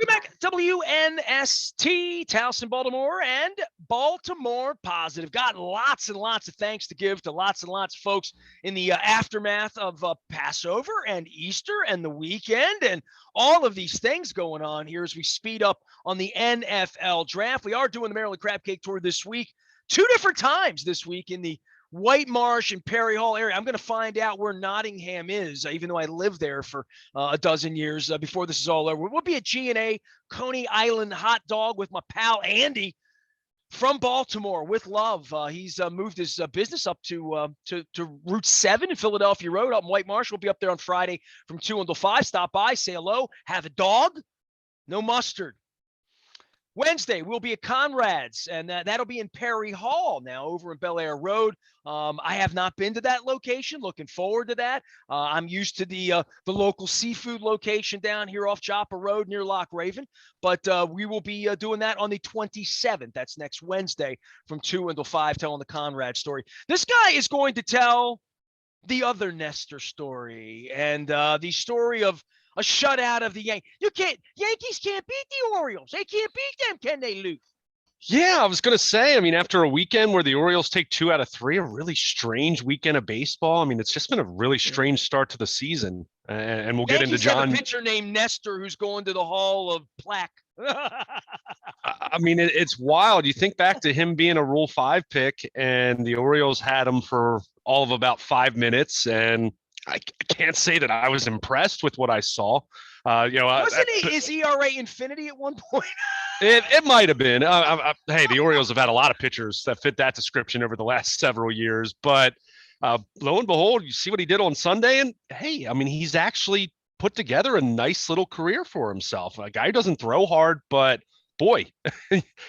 Welcome back, WNST, Towson, Baltimore, and Baltimore Positive. Got lots and lots of thanks to give to lots and lots of folks in the aftermath of Passover and Easter and the weekend and all of these things going on here as we speed up on the NFL draft. We are doing the Maryland Crab Cake Tour this week, 2 different times this week in the White Marsh and Perry Hall area. I'm going to find out where Nottingham is, even though I lived there for a dozen years before this is all over. We'll be at G&A Coney Island Hot Dog with my pal Andy from Baltimore with love. He's moved his business up to Route 7 in Philadelphia Road up in White Marsh. We'll be up there on Friday from 2 until 5. Stop by, say hello, have a dog, no mustard. Wednesday, we'll be at Conrad's, and that'll be in Perry Hall now over in Bel Air Road. I have not been to that location. Looking forward to that. I'm used to the local seafood location down here off Chopper Road near Loch Raven, but we will be doing that on the 27th. That's next Wednesday from 2 until 5, telling the Conrad story. This guy is going to tell the other Nestor story and the story of a shutout of the Yankees. Yankees can't beat the Orioles. They can't beat them, can they, Luke? Yeah, I was going to say, I mean, after a weekend where the Orioles take 2 out of 3, a really strange weekend of baseball. I mean, it's just been a really strange start to the season. And we'll get into John. Have a pitcher named Nestor who's going to the Hall of Plaque. I mean, it's wild. You think back to him being a Rule 5 pick, and the Orioles had him for all of about 5 minutes, and I can't say that I was impressed with what I saw. Wasn't his ERA infinity at one point? It might have been. Hey, the Orioles have had a lot of pitchers that fit that description over the last several years. But lo and behold, you see what he did on Sunday. And, hey, I mean, he's actually put together a nice little career for himself. A guy who doesn't throw hard, but, boy,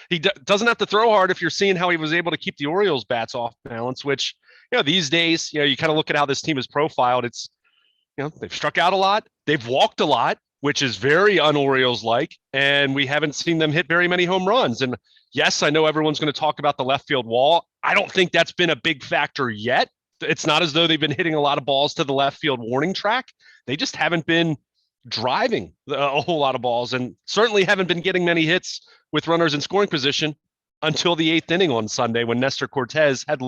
he doesn't have to throw hard if you're seeing how he was able to keep the Orioles' bats off balance, which, these days, you kind of look at how this team is profiled. It's, they've struck out a lot. They've walked a lot, which is very un-Orioles-like, and we haven't seen them hit very many home runs. And yes, I know everyone's going to talk about the left field wall. I don't think that's been a big factor yet. It's not as though they've been hitting a lot of balls to the left field warning track. They just haven't been driving a whole lot of balls, and certainly haven't been getting many hits with runners in scoring position until the 8th inning on Sunday when Nestor Cortez had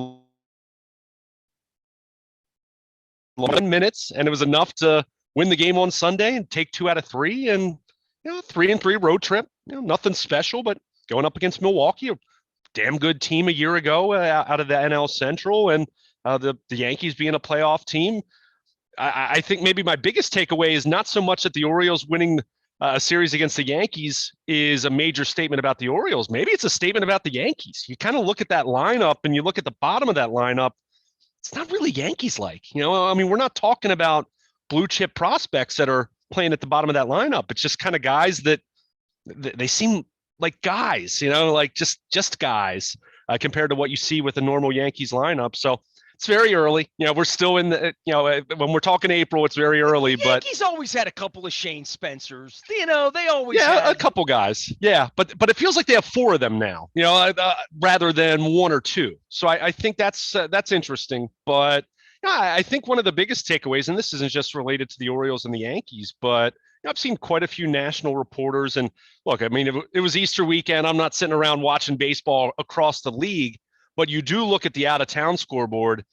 11 minutes, and it was enough to win the game on Sunday and take 2 out of 3, and 3-3 road trip. Nothing special, but going up against Milwaukee, a damn good team a year ago out of the NL Central, and the Yankees being a playoff team. I think maybe my biggest takeaway is not so much that the Orioles winning a series against the Yankees is a major statement about the Orioles. Maybe it's a statement about the Yankees. You kind of look at that lineup and you look at the bottom of that lineup. It's not really Yankees-like. I mean, we're not talking about blue chip prospects that are playing at the bottom of that lineup. It's just kind of guys that they seem like guys, like just guys compared to what you see with a normal Yankees lineup. So it's very early. We're still in the, when we're talking April, it's very early. The Yankees always had a couple of Shane Spencers. They always had a couple guys. Yeah, but it feels like they have 4 of them now. Rather than 1 or 2. So I think that's interesting. But I think one of the biggest takeaways, and this isn't just related to the Orioles and the Yankees, but I've seen quite a few national reporters. And look, I mean, it was Easter weekend. I'm not sitting around watching baseball across the league. But you do look at the out-of-town scoreboard,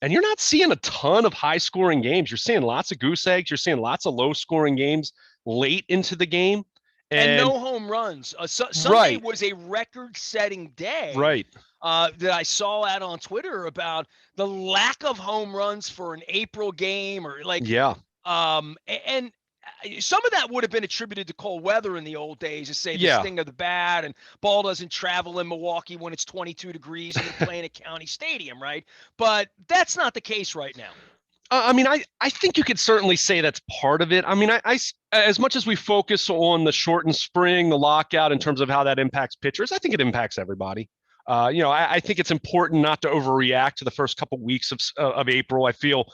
and you're not seeing a ton of high-scoring games. You're seeing lots of goose eggs. You're seeing lots of low-scoring games late into the game. And no home runs. Sunday was a record-setting day. Right. That I saw out on Twitter about the lack of home runs for an April game and some of that would have been attributed to cold weather in the old days, to say the sting of the bat, and ball doesn't travel in Milwaukee when it's 22 degrees and you're playing at County Stadium, right? But that's not the case right now. I mean, I think you could certainly say that's part of it. I mean, I as much as we focus on the shortened spring, the lockout in terms of how that impacts pitchers, I think it impacts everybody. I think it's important not to overreact to the first couple weeks of April. I feel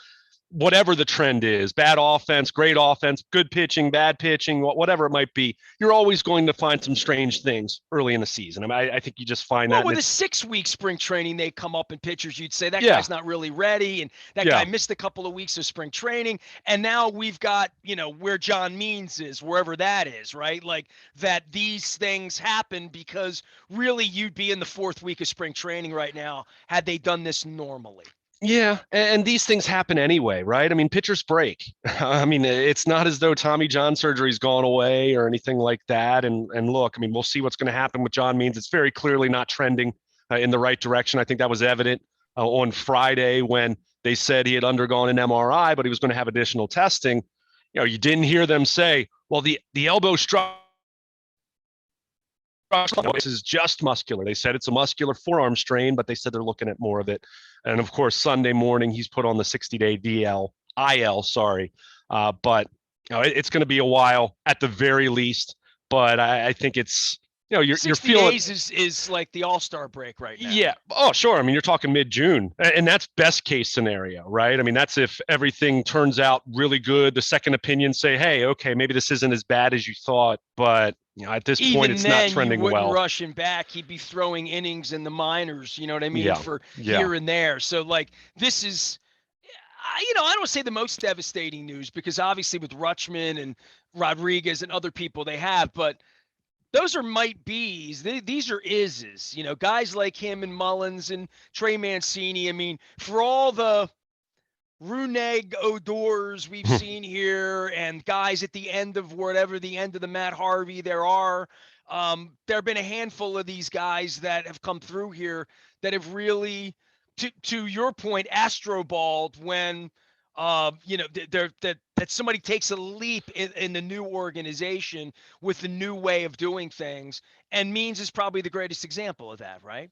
whatever the trend is, bad offense, great offense, good pitching, bad pitching, whatever it might be, you're always going to find some strange things early in the season. I mean, I think you just find Well, that. with a 6-week spring training, they come up in pitchers. You'd say that Yeah, guy's not really ready, and that yeah, guy missed a couple of weeks of spring training. And now we've got, where John Means is, wherever that is, right? Like that these things happen because really you'd be in the 4th week of spring training right now had they done this normally. yeah. And these things happen anyway, right? I mean, pitchers break. I mean, it's not as though Tommy John surgery's gone away or anything like that. And look, I mean, we'll see what's going to happen with John Means. It's very clearly not trending in the right direction. I think that was evident on Friday when they said he had undergone an MRI, but he was going to have additional testing. You didn't hear them say, well, the elbow struck. This is just muscular. They said it's a muscular forearm strain, but they said they're looking at more of it. And of course, Sunday morning, he's put on the 60-day IL, sorry. But it's going to be a while at the very least. But I think it's, you're 60 feeling days is like the All-Star break right now. Yeah. Oh, sure. I mean, you're talking mid-June, and that's best case scenario, right? I mean, that's if everything turns out really good. The second opinions say, hey, okay, maybe this isn't as bad as you thought, but at this point, it's not trending you wouldn't well. rush him back. He'd be throwing innings in the minors, you know what I mean, Yeah. for Yeah. here and there. So, like, this is, I don't say the most devastating news because obviously with Rutschman and Rodriguez and other people they have, but those are might be's. These are ises. Guys like him and Mullins and Trey Mancini. I mean, for all the Runeg Odors we've seen here and guys at the end of whatever the end of the Matt Harvey there are, there have been a handful of these guys that have come through here that have really, to your point, astroballed when that somebody takes a leap in the new organization with the new way of doing things, and Means is probably the greatest example of that, right?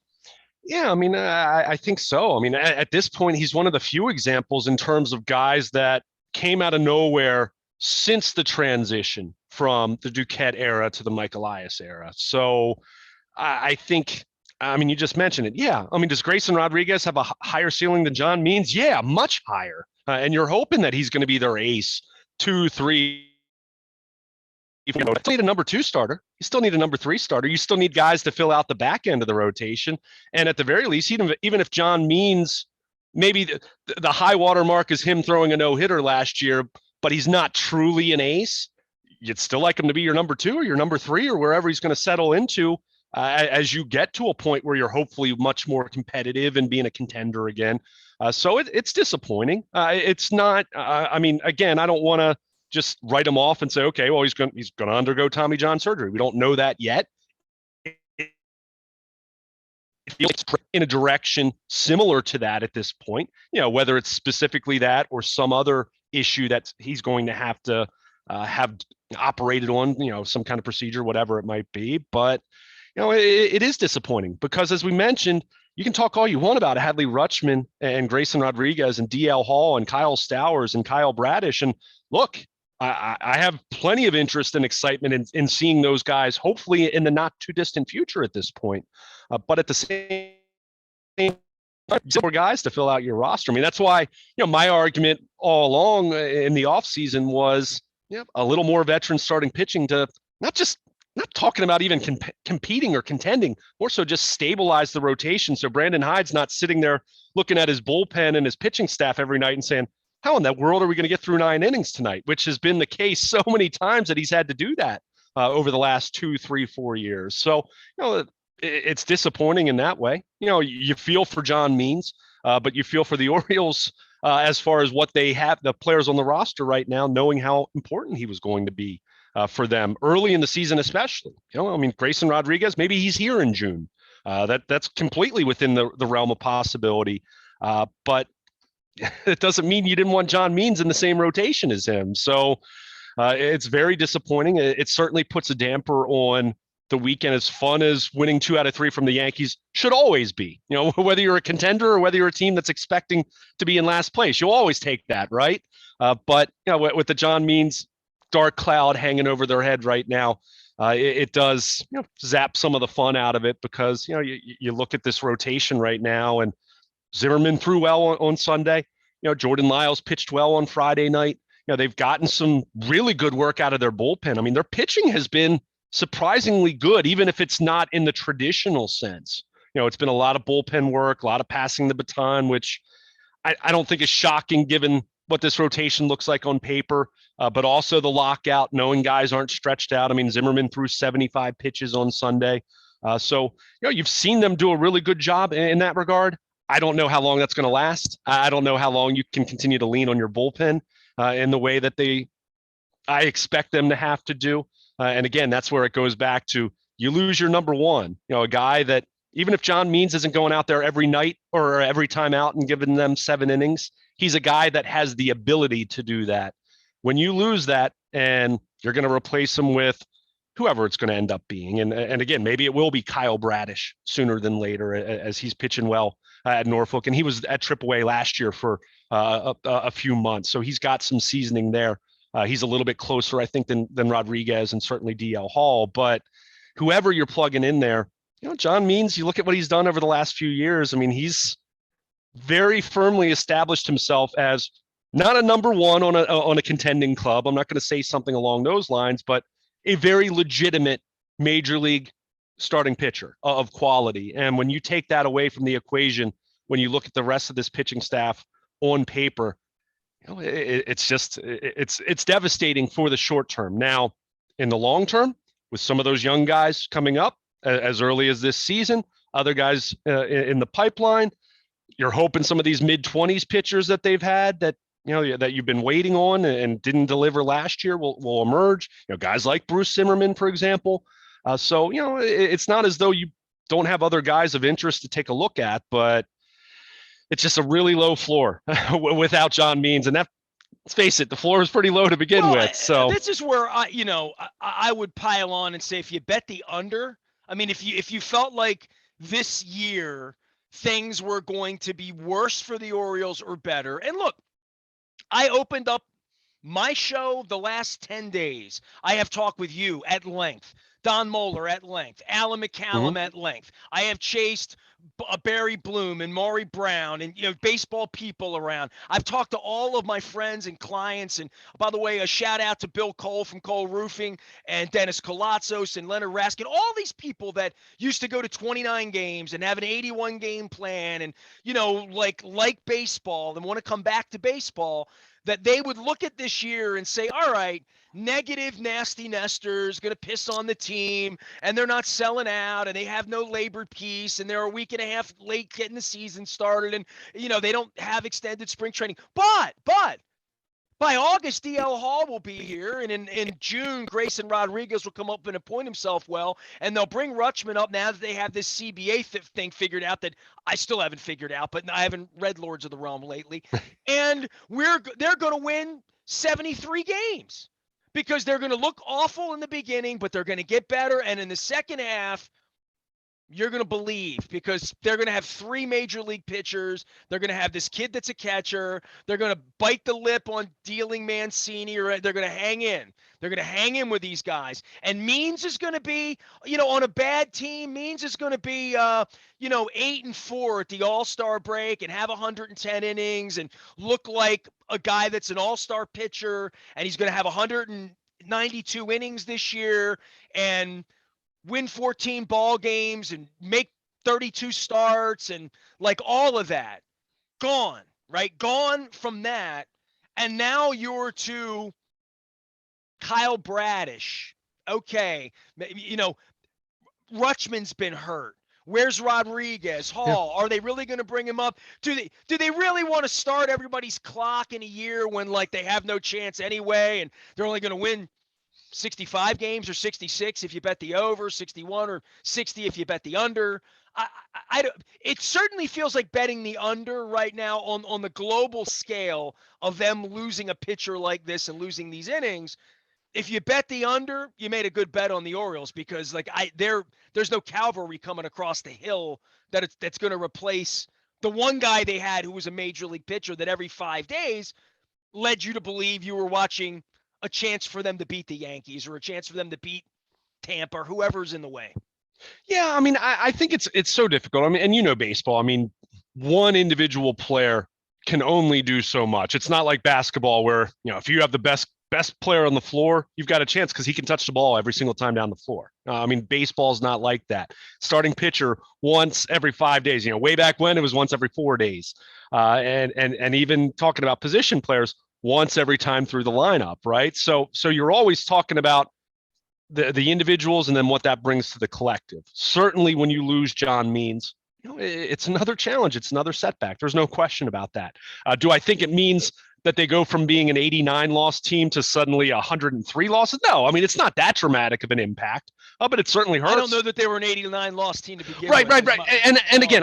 Yeah, I mean, I think so. I mean, at this point, he's one of the few examples in terms of guys that came out of nowhere since the transition from the Duquette era to the Mike Elias era. So I think, I mean, you just mentioned it. Yeah. I mean, does Grayson Rodriguez have a higher ceiling than John Means? Yeah, much higher. And you're hoping that he's going to be their ace 2, 3. You still need a number 2 starter. You still need a number 3 starter. You still need guys to fill out the back end of the rotation. And at the very least, even if John Means, maybe the high water mark is him throwing a no-hitter last year, but he's not truly an ace, you'd still like him to be your number 2 or your number 3 or wherever he's going to settle into as you get to a point where you're hopefully much more competitive and being a contender again. So it's disappointing. It's not, I mean, again, I don't want to just write him off and say, okay, well, he's going to undergo Tommy John surgery. We don't know that yet. It feels in a direction similar to that at this point, whether it's specifically that or some other issue that he's going to have operated on, some kind of procedure, whatever it might be. But, it is disappointing because, as we mentioned, you can talk all you want about Hadley Rutschman and Grayson Rodriguez and DL Hall and Kyle Stowers and Kyle Bradish. And look, I have plenty of interest and excitement in seeing those guys, hopefully in the not too distant future at this point. But at the same time, more guys to fill out your roster. I mean, that's why, my argument all along in the offseason was a little more veteran starting pitching to not talking about even competing or contending, more so just stabilize the rotation. So Brandon Hyde's not sitting there looking at his bullpen and his pitching staff every night and saying, how in that world are we going to get through 9 innings tonight? Which has been the case so many times that he's had to do that over the last 2, 3, 4 years. So, it's disappointing in that way. You feel for John Means, but you feel for the Orioles as far as what they have, the players on the roster right now, knowing how important he was going to be for them early in the season, especially. I mean, Grayson Rodriguez, maybe he's here in June. That's completely within the realm of possibility. But it doesn't mean you didn't want John Means in the same rotation as him. So it's very disappointing. It certainly puts a damper on the weekend. As fun as winning 2 out of 3 from the Yankees should always be, whether you're a contender or whether you're a team that's expecting to be in last place, you'll always take that, right? But with the John Means dark cloud hanging over their head right now, it does zap some of the fun out of it because you look at this rotation right now, and Zimmerman threw well on Sunday. Jordan Lyles pitched well on Friday night. They've gotten some really good work out of their bullpen. I mean, their pitching has been surprisingly good, even if it's not in the traditional sense. It's been a lot of bullpen work, a lot of passing the baton, which I don't think is shocking given what this rotation looks like on paper, but also the lockout, knowing guys aren't stretched out. I mean, Zimmerman threw 75 pitches on Sunday. So you've seen them do a really good job in that regard. I don't know how long that's going to last. I don't know how long you can continue to lean on your bullpen in the way that I expect them to have to do. And again, that's where it goes back to you lose your number one, a guy that even if John Means isn't going out there every night or every time out and giving them 7 innings, he's a guy that has the ability to do that. When you lose that and you're going to replace him with whoever it's going to end up being, and again, maybe it will be Kyle Bradish sooner than later as he's pitching well at Norfolk, and he was at AAA last year for a few months, so he's got some seasoning there. He's a little bit closer, I think, than Rodriguez and certainly DL Hall, but whoever you're plugging in there, John Means, you look at what he's done over the last few years. I mean, he's very firmly established himself as not a number one on a contending club. I'm not going to say something along those lines, but a very legitimate major league starting pitcher of quality. And when you take that away from the equation, when you look at the rest of this pitching staff on paper, it's devastating for the short term. Now, in the long term, with some of those young guys coming up as early as this season, other guys in the pipeline, you're hoping some of these mid-20s pitchers that they've had that you've been waiting on and didn't deliver last year will emerge. Guys like Bruce Zimmerman, for example. So it's not as though you don't have other guys of interest to take a look at, but it's just a really low floor without John Means. And that, let's face it, the floor is pretty low to begin with. So this is where I would pile on and say, if you bet the under, I mean, if you felt like this year things were going to be worse for the Orioles or better, and look, I opened up my show the last 10 days. I have talked with you at length, Don Moeller at length, Alan McCallum at length. I have chased Barry Bloom and Maury Brown and baseball people around. I've talked to all of my friends and clients. And by the way, a shout out to Bill Cole from Cole Roofing and Dennis Colatzos and Leonard Raskin, all these people that used to go to 29 games and have an 81 game plan and like baseball and want to come back to baseball, that they would look at this year and say, all right, negative nasty Nestor's going to piss on the team and they're not selling out and they have no labor peace and they're a week and a half late getting the season started and they don't have extended spring training. But by August, DL Hall will be here, and in June, Grayson Rodriguez will come up and appoint himself well, and they'll bring Rutschman up now that they have this CBA thing figured out that I still haven't figured out, but I haven't read Lords of the Realm lately. And they're going to win 73 games because they're going to look awful in the beginning, but they're going to get better, and in the second half, you're going to believe because they're going to have 3 major league pitchers. They're going to have this kid that's a catcher. They're going to bite the lip on dealing Mancini, or they're going to hang in. They're going to hang in with these guys. And Means is going to be, on a bad team, Means is going to be, 8-4 at the All-Star break and have 110 innings and look like a guy that's an all-star pitcher. And he's going to have 192 innings this year and win 14 ball games and make 32 starts and like all of that. Gone, right? Gone from that. And now you're to Kyle Bradish. Okay. Rutschman's been hurt. Where's Rodriguez? Hall? Yeah. Are they really going to bring him up? Do they really want to start everybody's clock in a year when they have no chance anyway and they're only going to win 65 games or 66 if you bet the over, 61 or 60 if you bet the under? It certainly feels like betting the under right now on the global scale of them losing a pitcher like this and losing these innings. If you bet the under, you made a good bet on the Orioles because there's no cavalry coming across the hill that's going to replace the one guy they had who was a major league pitcher that every 5 days led you to believe you were watching a chance for them to beat the Yankees or a chance for them to beat Tampa or whoever's in the way. Yeah, I mean, I think it's so difficult. I mean, and baseball. I mean, one individual player can only do so much. It's not like basketball where, if you have the best player on the floor, you've got a chance because he can touch the ball every single time down the floor. Baseball's not like that. Starting pitcher once every 5 days. Way back when it was once every 4 days. And even talking about position players once every time through the lineup, right? So you're always talking about the individuals and then what that brings to the collective. Certainly when you lose John Means, it's another challenge. It's another setback. There's no question about that. Do I think it means that they go from being an 89 loss team to suddenly 103 losses? No, it's not that dramatic of an impact, but it certainly hurts. I don't know that they were an 89 loss team to begin with. Right. And again,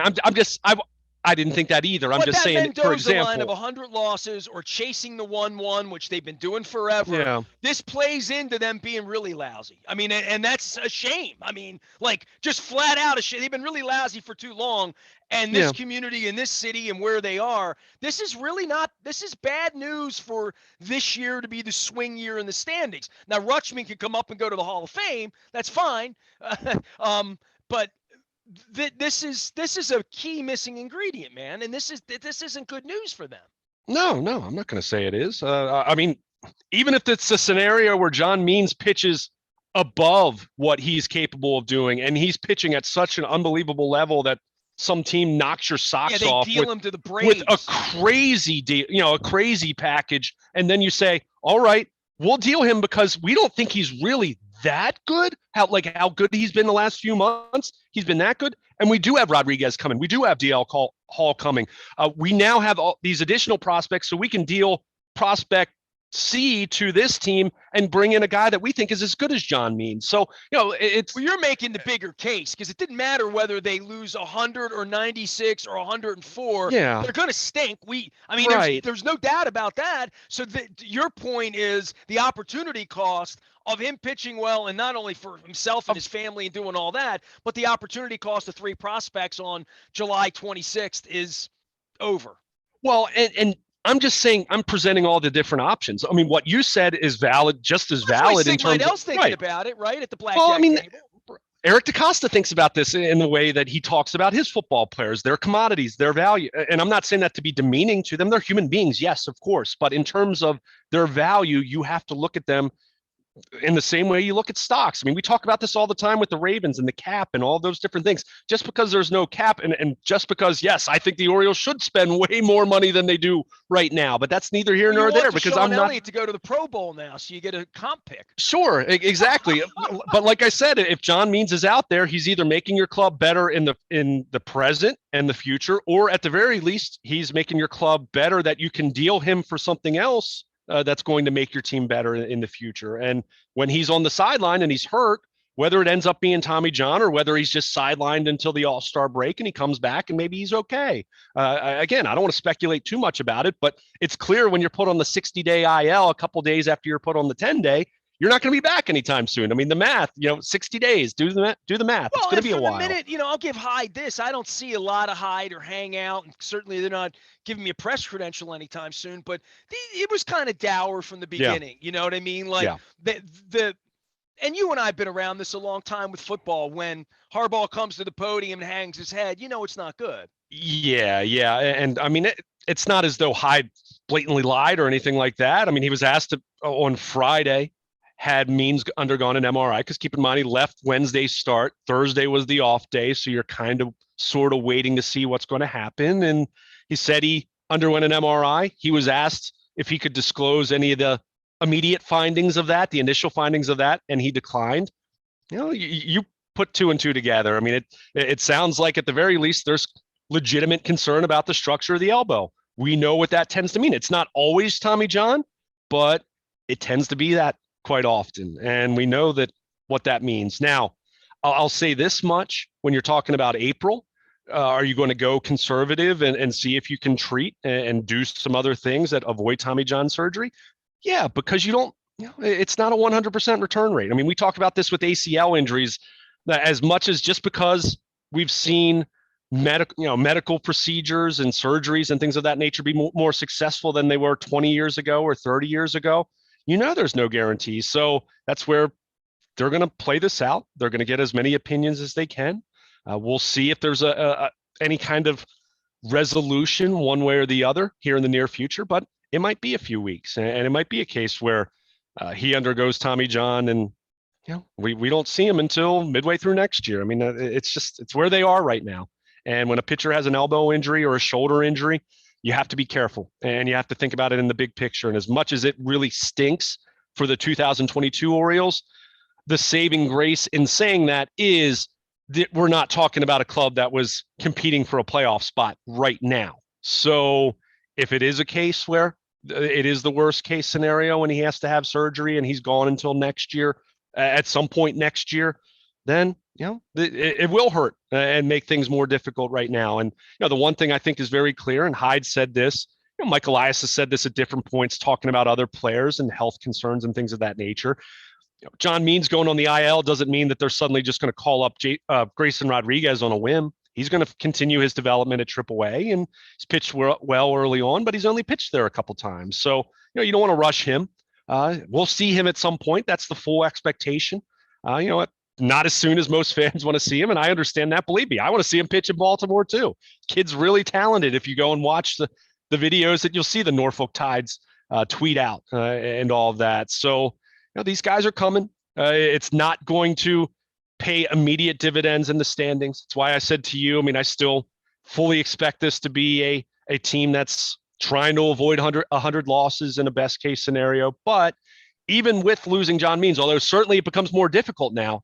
I didn't think that either. I'm just saying, Mendoza for example, line of 100 losses or chasing the 1-1, which they've been doing forever. Yeah. This plays into them being really lousy. And that's a shame. Just flat out a shame. They've been really lousy for too long. And this community in this city and where they are, this is bad news for this year to be the swing year in the standings. Now, Rutschman can come up and go to the Hall of Fame. That's fine. But this is a key missing ingredient, man, and this isn't good news for them. No, I'm not going to say it is. Even if it's a scenario where John Means pitches above what he's capable of doing, and he's pitching at such an unbelievable level that some team knocks your socks off deal him to the Braves with a crazy deal, a crazy package, and then you say, all right, we'll deal him because we don't think he's really that good. How good he's been the last few months. He's been that good. And we do have Rodriguez coming. We do have DL Hall coming. We now have all these additional prospects, so we can deal prospect C to this team and bring in a guy that we think is as good as John Means. So, you're making the bigger case because it didn't matter whether they lose 100 or 96 or 104. Yeah. They're going to stink. Right. There's no doubt about that. So your point is the opportunity cost of him pitching well, and not only for himself and his family and doing all that, but the opportunity cost of 3 prospects on July 26th is over. Well, and I'm just saying, I'm presenting all the different options. What you said is valid, just as valid in terms of thinking about it, right? At the blackjack table. Eric DaCosta thinks about this in the way that he talks about his football players, their commodities, their value. And I'm not saying that to be demeaning to them. They're human beings, yes, of course. But in terms of their value, you have to look at them in the same way you look at stocks. We talk about this all the time with the Ravens and the cap and all those different things. Just because there's no cap and just because, yes, I think the Orioles should spend way more money than they do right now, but that's neither here nor there because I'm not to go to the Pro Bowl now, so you get a comp pick. Sure, exactly. But like I said, if John Means is out there, he's either making your club better in the present and the future, or at the very least, he's making your club better that you can deal him for something else that's going to make your team better in the future. And when he's on the sideline and he's hurt, whether it ends up being Tommy John or whether he's just sidelined until the All-Star break and he comes back and maybe he's okay. Again, I don't want to speculate too much about it, but it's clear when you're put on the 60-day IL a couple days after you're put on the 10-day, you're not going to be back anytime soon. The math, 60 days, do the math. Well, it's going to be a while. Minute, I'll give Hyde this. I don't see a lot of Hyde or Hangout, and certainly they're not giving me a press credential anytime soon, but it was kind of dour from the beginning. Yeah. You know what I mean? And you and I have been around this a long time with football. When Harbaugh comes to the podium and hangs his head, it's not good. Yeah. And it's not as though Hyde blatantly lied or anything like that. He was asked on Friday, had Means undergone an MRI, because keep in mind, he left Wednesday's start. Thursday was the off day, so you're kind of sort of waiting to see what's going to happen. And he said he underwent an MRI. He was asked if he could disclose any of the immediate findings of that, the initial findings of that, and he declined. You put 2 and 2 together. It sounds like at the very least there's legitimate concern about the structure of the elbow. We know what that tends to mean. It's not always Tommy John, but it tends to be that quite often. And we know that what that means. Now, I'll say this much: when you're talking about April, are you going to go conservative and see if you can treat and do some other things that avoid Tommy John surgery? Yeah, because it's not a 100% return rate. We talk about this with ACL injuries, that as much as just because we've seen medical procedures and surgeries and things of that nature be more successful than they were 20 years ago or 30 years ago, there's no guarantee. So that's where they're going to play this out. They're going to get as many opinions as they can. We'll see if there's any kind of resolution one way or the other here in the near future, but it might be a few weeks, and it might be a case where he undergoes Tommy John, and we don't see him until midway through next year. I mean, it's where they are right now. And when a pitcher has an elbow injury or a shoulder injury, you have to be careful, and you have to think about it in the big picture. And as much as it really stinks for the 2022 Orioles, the saving grace in saying that is that we're not talking about a club that was competing for a playoff spot right now. So if it is a case where it is the worst case scenario when he has to have surgery and he's gone until next year, at some point next year, then it will hurt and make things more difficult right now. And the one thing I think is very clear, and Hyde said this, Mike Elias has said this at different points, talking about other players and health concerns and things of that nature. John Means going on the IL doesn't mean that they're suddenly just going to call up Grayson Rodriguez on a whim. He's going to continue his development at AAA, and he's pitched well early on, but he's only pitched there a couple times. So, you don't want to rush him. We'll see him at some point. That's the full expectation. Not as soon as most fans want to see him, and I understand that. Believe me, I want to see him pitch in Baltimore too. Kid's really talented. If you go and watch the videos that you'll see the Norfolk Tides tweet out and all of that. So, these guys are coming. It's not going to pay immediate dividends in the standings. That's why I said to you, I still fully expect this to be a team that's trying to avoid 100 losses in a best case scenario. But even with losing John Means, although certainly it becomes more difficult now,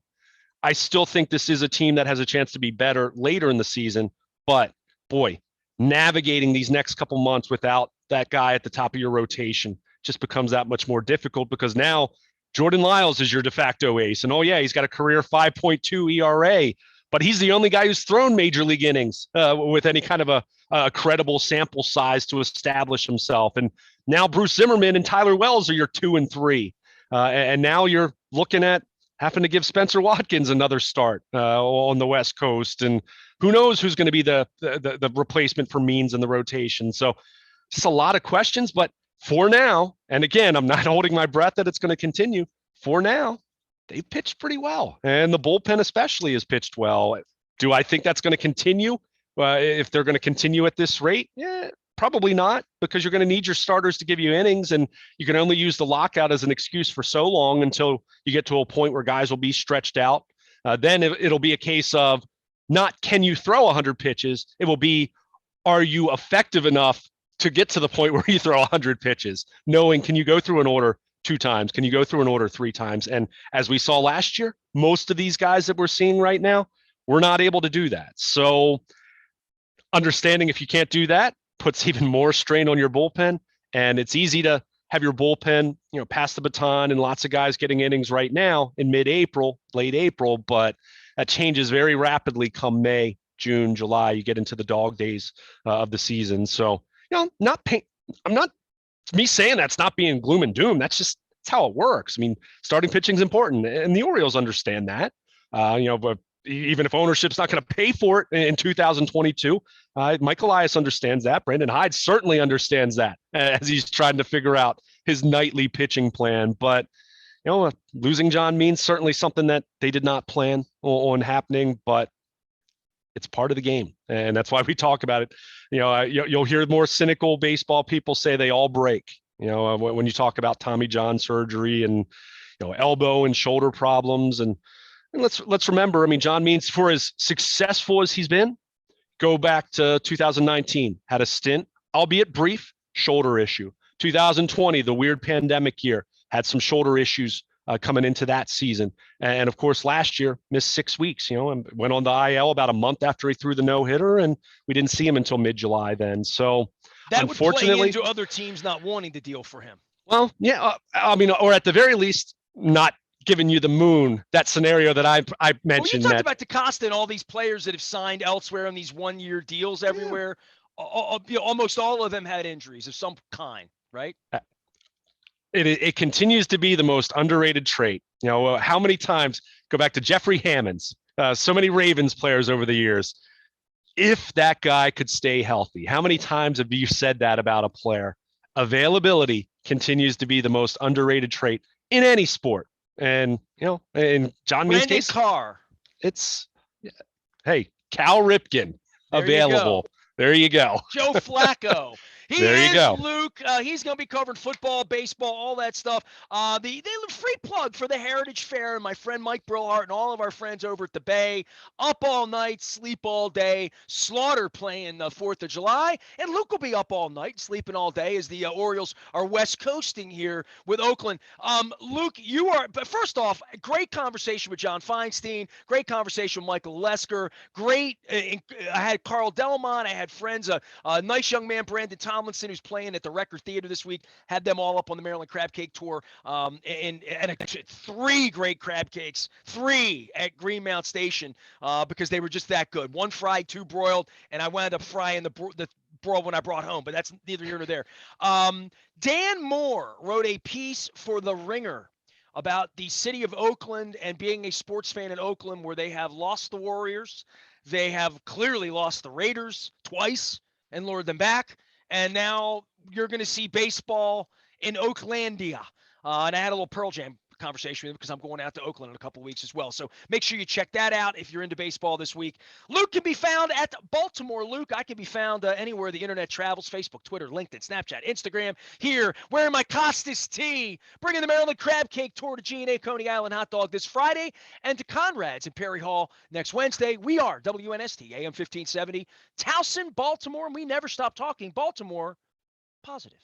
I still think this is a team that has a chance to be better later in the season. But boy, navigating these next couple months without that guy at the top of your rotation just becomes that much more difficult, because now Jordan Lyles is your de facto ace. And he's got a career 5.2 ERA, but he's the only guy who's thrown major league innings with any kind of a credible sample size to establish himself. And now Bruce Zimmerman and Tyler Wells are your 2 and 3. And now you're looking at having to give Spencer Watkins another start on the West Coast. And who knows who's going to be the replacement for Means in the rotation. So just a lot of questions, but for now, and again, I'm not holding my breath that it's going to continue. For now, they've pitched pretty well, and the bullpen especially has pitched well. Do I think that's going to continue? If they're going to continue at this rate? Yeah, probably not, because you're going to need your starters to give you innings, and you can only use the lockout as an excuse for so long until you get to a point where guys will be stretched out. Then it'll be a case of not can you throw 100 pitches? It will be, are you effective enough to get to the point where you throw 100 pitches, knowing can you go through an order 2 times? Can you go through an order 3 times? And as we saw last year, most of these guys that we're seeing right now, we're not able to do that. So understanding if you can't do that puts even more strain on your bullpen. And it's easy to have your bullpen, pass the baton, and lots of guys getting innings right now in mid-April, late April, but that changes very rapidly come May, June, July. You get into the dog days of the season. So, I'm not me saying that's not being gloom and doom. That's how it works. Starting pitching is important, and the Orioles understand that. But even if ownership's not going to pay for it in 2022, Mike Elias understands that. Brandon Hyde certainly understands that as he's trying to figure out his nightly pitching plan. But losing John Means certainly something that they did not plan on happening, but it's part of the game, and that's why we talk about it. You'll hear more cynical baseball people say they all break. When you talk about Tommy John surgery and elbow and shoulder problems, and let's remember. John Means, for as successful as he's been, go back to 2019, had a stint, albeit brief, shoulder issue. 2020, the weird pandemic year, had some shoulder issues coming into that season. And of course, last year missed 6 weeks, and went on the IL about a month after he threw the no-hitter, and we didn't see him until mid-July then. So that unfortunately, would play into other teams not wanting to deal for him. Well, yeah, or at the very least, not giving you the moon, that scenario that I mentioned. Well, you talked about DaCosta and all these players that have signed elsewhere on these one-year deals everywhere. Yeah. Almost all of them had injuries of some kind, right? It continues to be the most underrated trait. How many times, go back to Jeffrey Hammonds, so many Ravens players over the years. If that guy could stay healthy, how many times have you said that about a player? Availability continues to be the most underrated trait in any sport. And, in John Means' case, Carr. it's, hey, Cal Ripken, available. There you go. Joe Flacco. He There you is go. Luke. He's going to be covering football, baseball, all that stuff. The free plug for the Heritage Fair, and my friend Mike Brillhart and all of our friends over at the Bay. Up all night, sleep all day. Slaughter playing the 4th of July. And Luke will be up all night, sleeping all day as the Orioles are west coasting here with Oakland. Luke, but first off, great conversation with John Feinstein. Great conversation with Michael Lesker. I had Carl Delmont. I had friends, a nice young man, Brandon Tomlinson, who's playing at the Record Theater this week. Had them all up on the Maryland Crab Cake Tour. And 3 great crab cakes, 3 at Greenmount Station, because they were just that good. 1 fried, 2 broiled, and I wound up frying the broiled when I brought home, but that's neither here nor there. Dan Moore wrote a piece for The Ringer about the city of Oakland and being a sports fan in Oakland, where they have lost the Warriors. They have clearly lost the Raiders twice and lured them back. And now you're going to see baseball in Oaklandia. And I had a little Pearl Jam conversation with him because I'm going out to Oakland in a couple of weeks as well. So make sure you check that out if you're into baseball this week. Luke can be found at Baltimore. Luke, I can be found anywhere the internet travels: Facebook, Twitter, LinkedIn, Snapchat, Instagram. Here, wearing my Costas tee, bringing the Maryland Crab Cake Tour to G&A Coney Island Hot Dog this Friday, and to Conrad's in Perry Hall next Wednesday. We are WNST, AM 1570, Towson, Baltimore, and we never stop talking Baltimore positive.